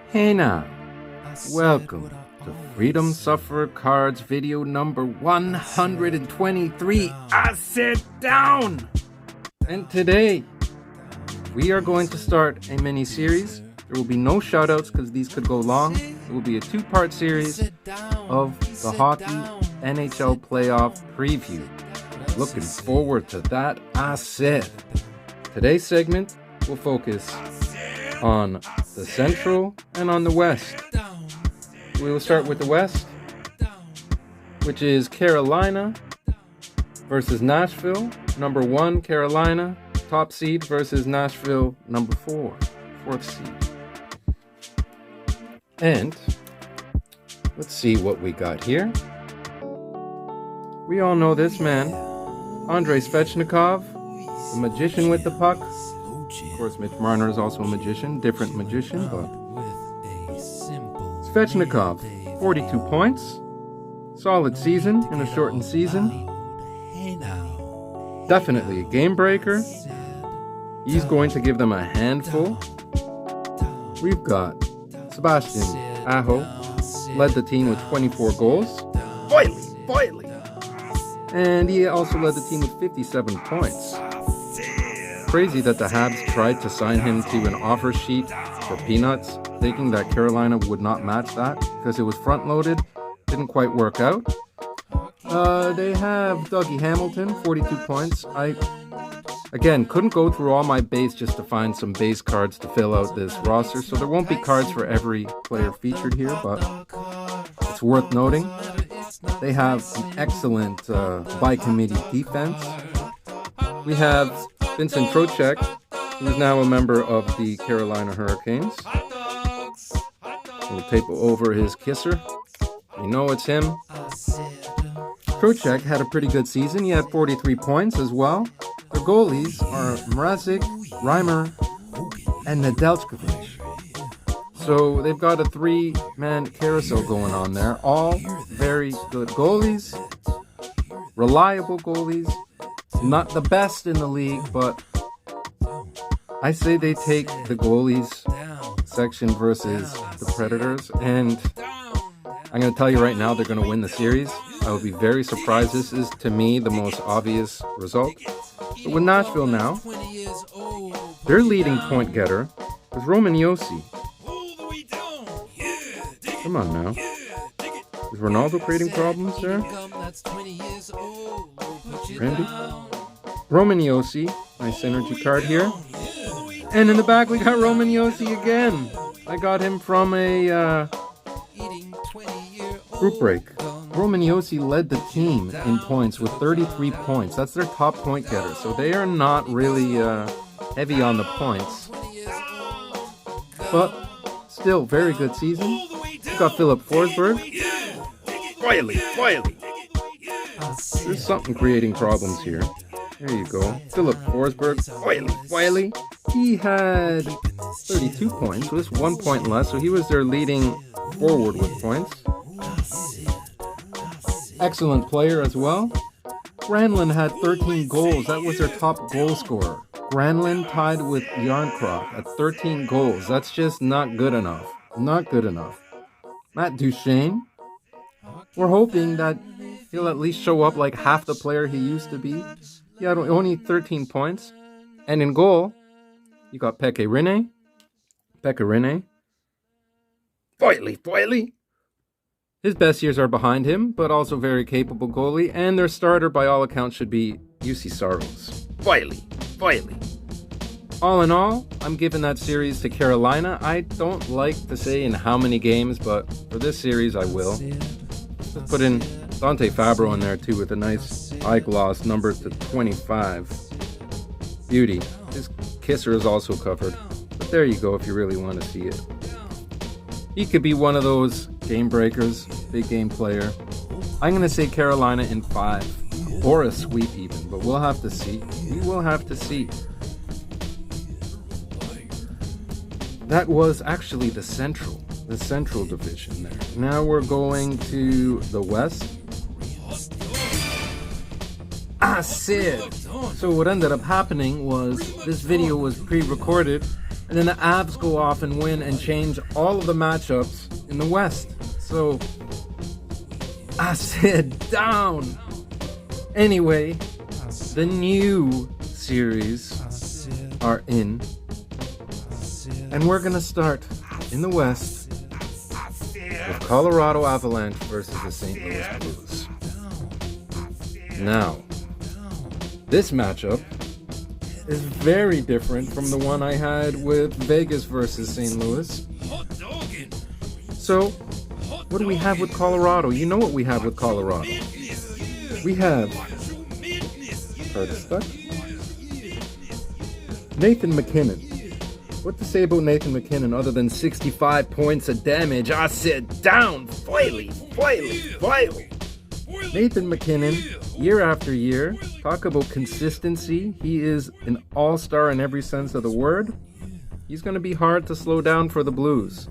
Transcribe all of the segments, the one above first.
Hey now, welcome to Freedom Sufferer Cards video number 123. I sit down! And today, we are going to start a mini-series. There will be no shoutouts because these could go long. It will be a two-part series of the hockey NHL Playoff Preview. Looking forward to that, I said. Today's segment will focus on the Central and on the West. We will start with the West, which is Carolina versus Nashville. Number 1, Carolina, top seed, versus Nashville, number 4, fourth seed. And let's see what we got here. We all know this man, Andrei Svechnikov, the magician with the puck. Of course, Mitch Marner is also a magician, different magician, but Svechnikov, 42 points, solid season in a shortened season. Definitely a game breaker. He's going to give them a handful. We've got Sebastian Aho, led the team with 24 goals. Boily! And he also led the team with 57 points. Crazy that the Habs tried to sign him to an offer sheet for peanuts, thinking that Carolina would not match that because it was front-loaded. Didn't quite work out. They have Dougie Hamilton, 42 points. I, again, couldn't go through all my base just to find some base cards to fill out this roster, so there won't be cards for every player featured here, but it's worth noting. They have an excellent by-committee defense. We have Vincent Trocheck, who is now a member of the Carolina Hurricanes. We'll tape over his kisser. You know it's him. Trocheck had a pretty good season. He had 43 points as well. Their goalies are Mrazek, Reimer, and Nedeljkovic. So they've got a 3-man carousel going on there. All very good goalies. Reliable goalies. Not the best in the league, but I say they take the goalies section versus the Predators, and I'm going to tell you right now they're going to win the series. I would be very surprised. This is, to me, the most obvious result. But with Nashville now, their leading point getter is Roman Josi. Come on now. Is Ronaldo creating problems there? Randy? Roman Josi, nice synergy card here. And in the back we got Roman Josi again. I got him from a group break. Roman Josi led the team in points with 33 points. That's their top point getter. So they are not really heavy on the points. But still, very good season. We got Philip Forsberg. Wiley. There's something creating problems here. There you go. Philip Forsberg. Wiley. He had 32 points, so that's 1 point less. So he was their leading forward with points. Excellent player as well. Granlund had 13 goals. That was their top goal scorer. Granlund tied with Yarncroft at 13 goals. That's just not good enough. Not good enough. Matt Duchene. We're hoping that he'll at least show up like half the player he used to be. He had only 13 points. And in goal, you got Pekka Rinne. Boily. His best years are behind him, but also very capable goalie. And their starter, by all accounts, should be UC Saros. Boily. All in all, I'm giving that series to Carolina. I don't like to say in how many games, but for this series, I will. Let's put in Dante Fabro in there, too, with a nice eye gloss number to 25. Beauty. His kisser is also covered. But there you go if you really want to see it. He could be one of those game breakers, big game player. I'm going to say Carolina in 5. Or a sweep even, but we'll have to see. We will have to see. That was actually the Central Division there. Now we're going to the West. I said. So what ended up happening was this video was pre-recorded And then the Avs go off and win and change all of the matchups in the West. So, I said down. Anyway, the new series are in. And we're going to start in the West with Colorado Avalanche versus the St. Louis Blues. Now, this matchup is very different from the one I had with Vegas versus St. Louis. So, what do we have with Colorado? You know what we have with Colorado. We have Nathan McKinnon. What to say about Nathan McKinnon other than 65 points of damage? I said down, Foily. Nathan McKinnon, year after year, talk about consistency. He is an all-star in every sense of the word. He's going to be hard to slow down for the Blues.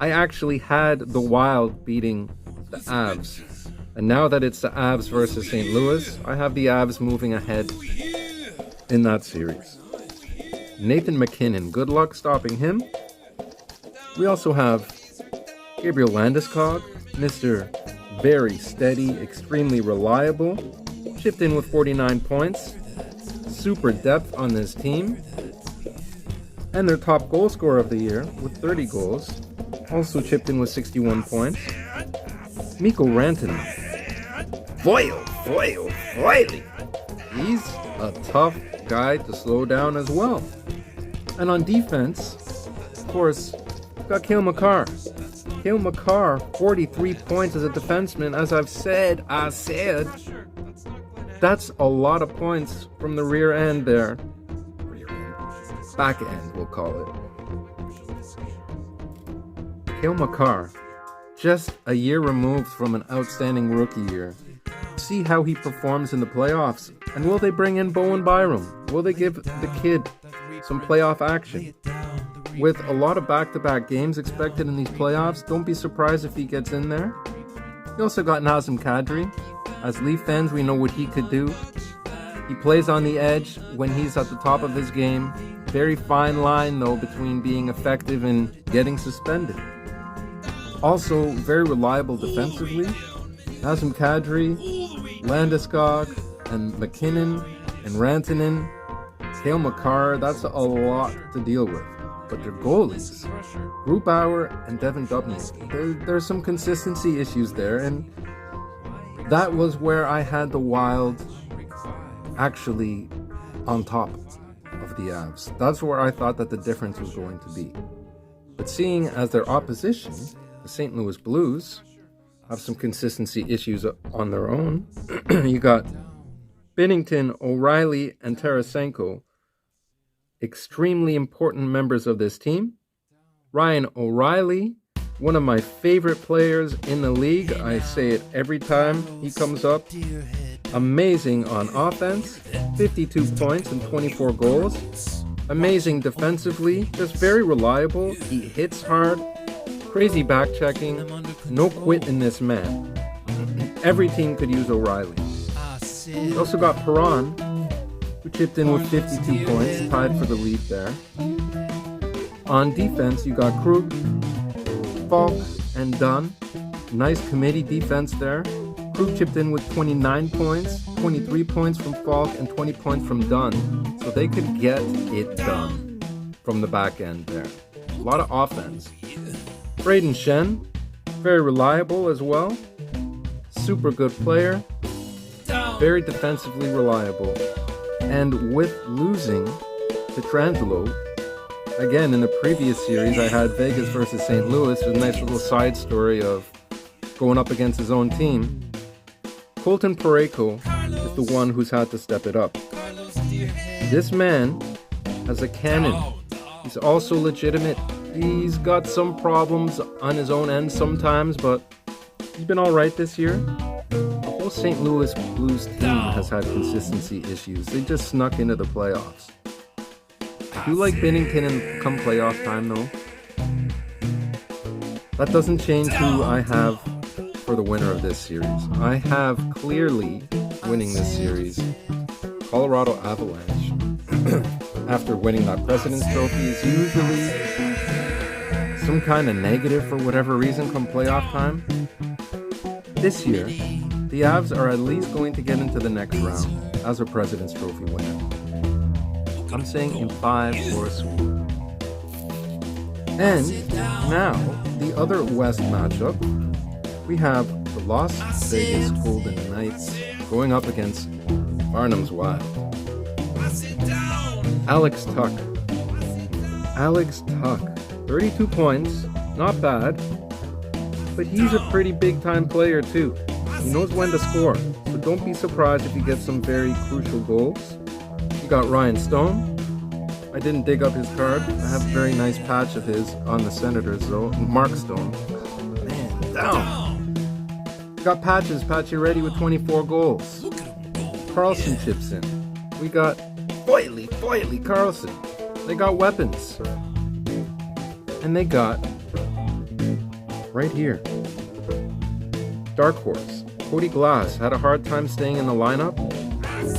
I actually had the Wild beating the Avs. And now that it's the Avs versus St. Louis, I have the Avs moving ahead in that series. Nathan McKinnon, good luck stopping him. We also have Gabriel Landiscod, Mr. Very steady, extremely reliable. Chipped in with 49 points. Super depth on this team. And their top goal scorer of the year with 30 goals. Also chipped in with 61 points. Mikko Rantanen. Foily. He's a tough guy to slow down as well. And on defense, of course, we've got Cale Makar. Cale Makar, 43 points as a defenseman. As I've said, that's a lot of points from the rear end there. Back end, we'll call it. Cale Makar, just a year removed from an outstanding rookie year. See how he performs in the playoffs. And will they bring in Bowen Byram? Will they give the kid some playoff action? With a lot of back-to-back games expected in these playoffs, don't be surprised if he gets in there. You also got Nazem Kadri. As Leaf fans, we know what he could do. He plays on the edge when he's at the top of his game. Very fine line, though, between being effective and getting suspended. Also, very reliable defensively. Nazem Kadri, Landeskog, and McKinnon, and Rantanen, Cale Makar, that's a lot to deal with. But their goalies, Grubauer and Devin Dubnyk, there's some consistency issues there, and that was where I had the Wild actually on top of the Avs. That's where I thought that the difference was going to be. But seeing as their opposition, the St. Louis Blues, have some consistency issues on their own, you got Binnington, O'Reilly, and Tarasenko, extremely important members of this team. Ryan O'Reilly, one of my favorite players in the league. I say it every time he comes up. Amazing on offense, 52 points and 24 goals. Amazing defensively, just very reliable. He hits hard, crazy back checking, no quit in this man. Every team could use O'Reilly. You also got Perron, who chipped in with 52 points, tied for the lead there. On defense, you got Krug, Falk, and Dunn. Nice committee defense there. Krug chipped in with 29 points, 23 points from Falk, and 20 points from Dunn. So they could get it done from the back end there. A lot of offense. Braden Shen, very reliable as well. Super good player. Very defensively reliable. And with losing to Trangelo, again, in the previous series, I had Vegas versus St. Louis, a nice little side story of going up against his own team. Colton Parayko is the one who's had to step it up. This man has a cannon. He's also legitimate. He's got some problems on his own end sometimes, but he's been all right this year. The whole St. Louis Blues team has had consistency issues. They just snuck into the playoffs. I do like Binnington come playoff time, though. That doesn't change who I have for the winner of this series. I have clearly winning this series Colorado Avalanche. after winning that President's Trophy is usually some kind of negative for whatever reason come playoff time. This year, the Avs are at least going to get into the next round as a President's Trophy winner. I'm saying in 5 or a sweep. And now, the other West matchup, we have the Las Vegas Golden Knights going up against Barnum's Wild. Alex Tuch, 32 points, not bad, but he's a pretty big-time player too. He knows when to score, so don't be surprised if he gets some very crucial goals. You got Ryan Stone. I didn't dig up his card. I have a very nice patch of his on the Senators though. Mark Stone. Man, down. We got Patches ready with 24 goals. Carlson chips in. We got Foytley Carlson. They got weapons. And they got, right here, Dark Horse. Cody Glass had a hard time staying in the lineup.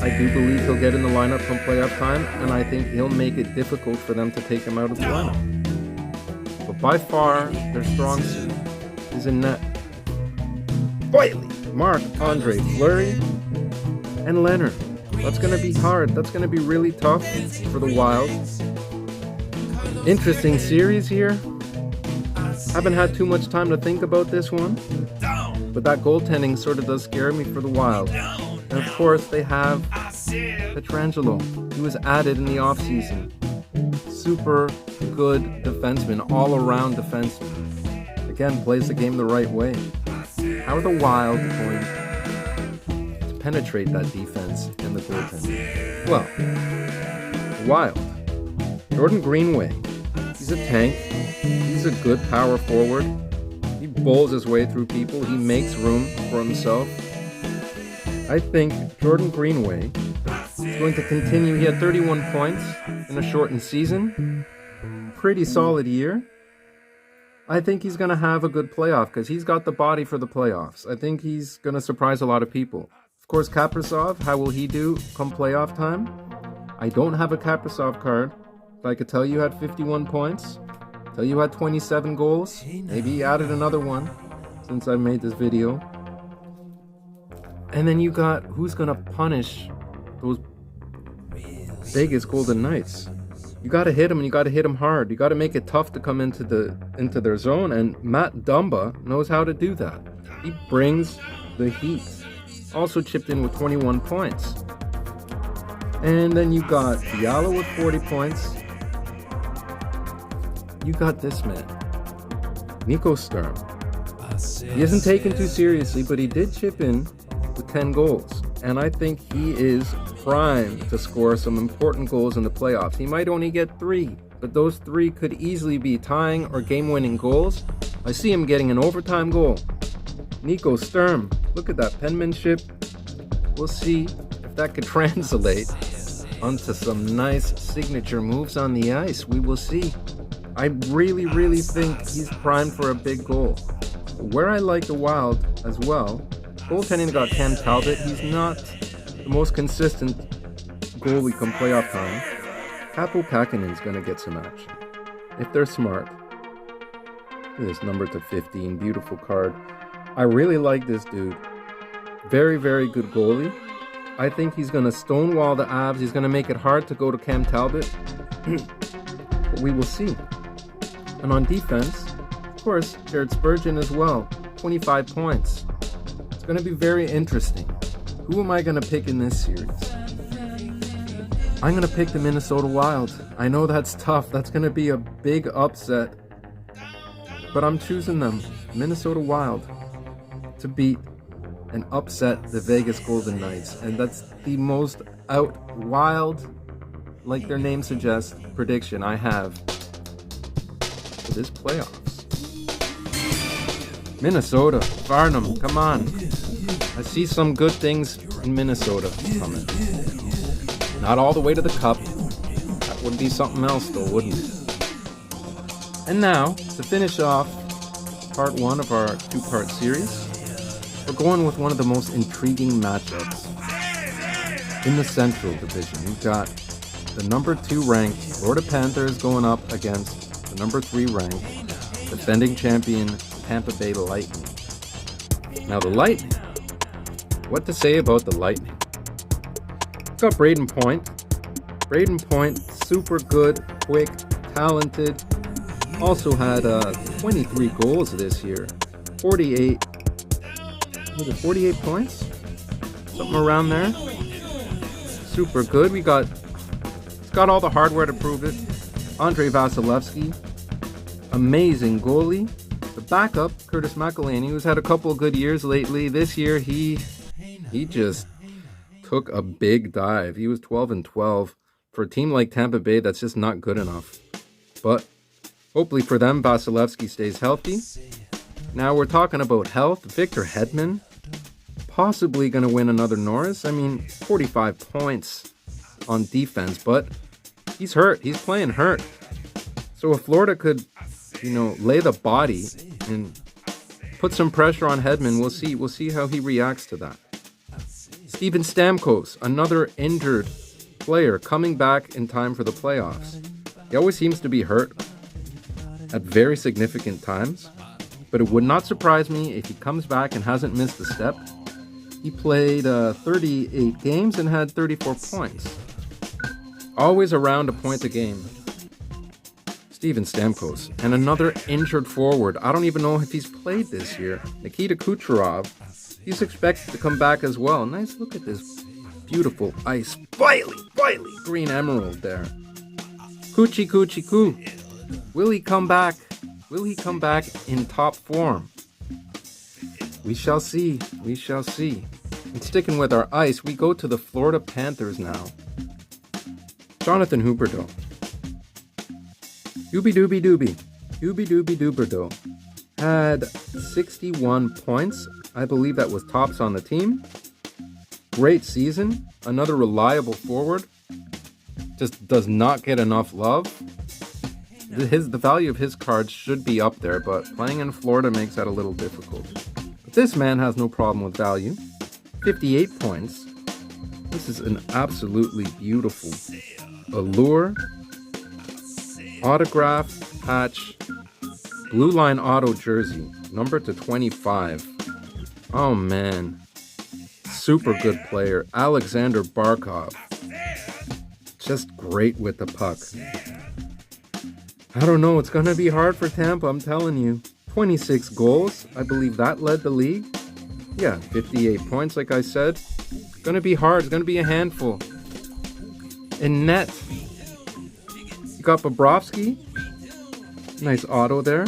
I do believe he'll get in the lineup come playoff time, and I think he'll make it difficult for them to take him out of the lineup. But by far, their strong suit is in net. Foytley, Marc-Andre Fleury, and Leonard. That's going to be hard. That's going to be really tough for the Wild. Interesting series here. Haven't had too much time to think about this one, but that goaltending sort of does scare me for the Wild. And of course, they have Pietrangelo. He was added in the offseason. Super good defenseman, all-around defenseman. Again, plays the game the right way. How are the Wild going to penetrate that defense and the goaltending? Well, the Wild. Jordan Greenway. He's a tank. He's a good power forward. He bowls his way through people. He makes room for himself. I think Jordan Greenway is going to continue. He had 31 points in a shortened season. Pretty solid year. I think he's going to have a good playoff because he's got the body for the playoffs. I think he's going to surprise a lot of people. Of course, Kaprizov, how will he do come playoff time? I don't have a Kaprizov card, but I could tell you had 51 points. Tell you had 27 goals. Maybe he added another one since I made this video. And then you got who's going to punish those Vegas Golden Knights. You got to hit them, and you got to hit them hard. You got to make it tough to come into their zone, and Matt Dumba knows how to do that. He brings the heat. Also chipped in with 21 points. And then you got Fiala with 40 points. You got this man, Nico Sturm. He isn't taken too seriously, but he did chip in with 10 goals. And I think he is primed to score some important goals in the playoffs. He might only get 3, but those 3 could easily be tying or game-winning goals. I see him getting an overtime goal. Nico Sturm, look at that penmanship. We'll see if that could translate onto some nice signature moves on the ice. We will see. I really think he's primed for a big goal. Where I like the Wild as well, goaltending got Cam Talbot. He's not the most consistent goalie come playoff time. Kaapo Kähkönen's going to get some action if they're smart. Look at this number to 15, beautiful card. I really like this dude. Very good goalie. I think he's going to stonewall the Avs. He's going to make it hard to go to Cam Talbot. But we will see. And on defense, of course, Jared Spurgeon as well. 25 points. It's going to be very interesting. Who am I going to pick in this series? I'm going to pick the Minnesota Wild. I know that's tough. That's going to be a big upset. But I'm choosing them, Minnesota Wild, to beat and upset the Vegas Golden Knights. And that's the most wild, like their name suggests, prediction I have for this playoffs. Minnesota, Barnum, come on. I see some good things in Minnesota coming. Not all the way to the cup. That would be something else though, wouldn't it? And now, to finish off part 1 of our 2-part series, we're going with one of the most intriguing matchups in the Central Division. We've got the number 2 ranked Florida Panthers going up against the number 3 ranked defending champion Tampa Bay Lightning. Now the Lightning, what to say about the Lightning? Got Braden Point. Braden Point, super good, quick, talented. Also had 23 goals this year. 48 points? Something around there. Super good. It's got all the hardware to prove it. Andrei Vasilevsky, amazing goalie. The backup, Curtis McElhinney, who's had a couple of good years lately. This year, he just took a big dive. He was 12-12 for a team like Tampa Bay. That's just not good enough. But hopefully for them, Vasilevsky stays healthy. Now we're talking about health. Victor Hedman, possibly going to win another Norris. 45 points on defense, but he's hurt. He's playing hurt. So if Florida could, lay the body and put some pressure on Hedman, we'll see. We'll see how he reacts to that. Steven Stamkos, another injured player coming back in time for the playoffs. He always seems to be hurt at very significant times, but it would not surprise me if he comes back and hasn't missed a step. He played 38 games and had 34 points. Always around a point a game. Steven Stamkos. And another injured forward. I don't even know if he's played this year. Nikita Kucherov. He's expected to come back as well. Nice look at this beautiful ice. Viley green emerald there. Coo. Will he come back? Will he come back in top form? We shall see. And sticking with our ice, we go to the Florida Panthers now. Jonathan Huberdeau. Huberdeau had 61 points. I believe that was tops on the team. Great season. Another reliable forward. Just does not get enough love. The value of his cards should be up there, but playing in Florida makes that a little difficult. But this man has no problem with value. 58 points. This is an absolutely beautiful allure. Autograph patch. Blue line auto jersey. Number to 25. Oh man. Super good player. Alexander Barkov. Just great with the puck. I don't know. It's going to be hard for Tampa, I'm telling you. 26 goals. I believe that led the league. Yeah, 58 points, like I said. It's going to be hard. It's going to be a handful. In net, you got Bobrovsky. Nice auto there.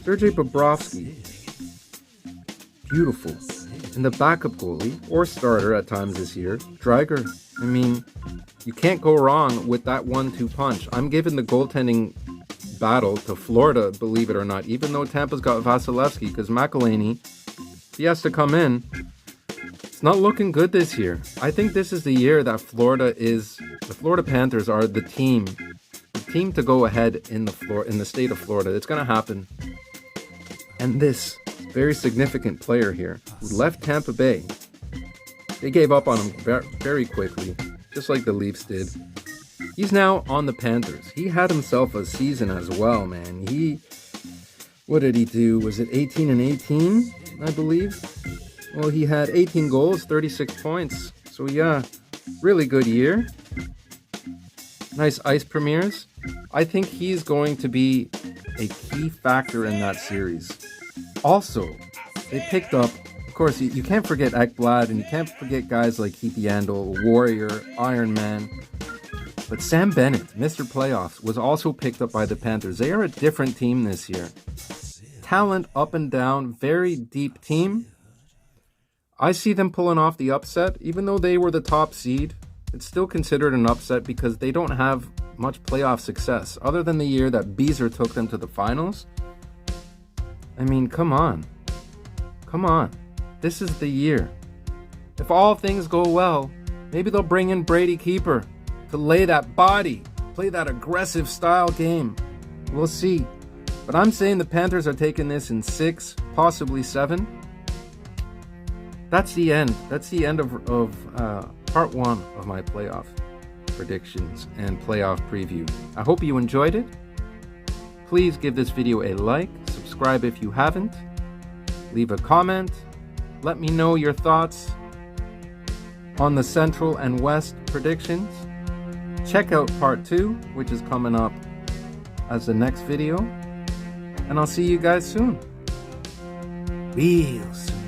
Sergei Bobrovsky. Beautiful. And the backup goalie, or starter at times this year, Dreiger. You can't go wrong with that 1-2 punch. I'm giving the goaltending battle to Florida, believe it or not, even though Tampa's got Vasilevsky, because McElhinney, he has to come in. It's not looking good this year. I think this is the year that the Florida Panthers are the team to go ahead in the state of Florida. It's going to happen. And this very significant player here who left Tampa Bay, they gave up on him very quickly, just like the Leafs did. He's now on the Panthers. He had himself a season as well, man. What did he do? Was it 18-18, I believe? Well, he had 18 goals, 36 points. So yeah, really good year. Nice ice premieres. I think he's going to be a key factor in that series. Also, they picked up, of course, you can't forget Ekblad, and you can't forget guys like Keith Yandel, Warrior, Iron Man. But Sam Bennett, Mr. Playoffs, was also picked up by the Panthers. They are a different team this year. Talent up and down, very deep team. I see them pulling off the upset. Even though they were the top seed, it's still considered an upset because they don't have much playoff success. Other than the year that Beezer took them to the finals. Come on. This is the year. If all things go well, maybe they'll bring in Brady Keeper to lay that body, play that aggressive style game. We'll see. But I'm saying the Panthers are taking this in 6, possibly 7. That's the end. That's the end of part 1 of my playoff predictions and playoff preview. I hope you enjoyed it. Please give this video a like, subscribe if you haven't, leave a comment, let me know your thoughts on the Central and West predictions. Check out part 2, which is coming up as the next video, and I'll see you guys soon. Real soon.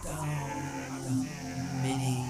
Down, mini,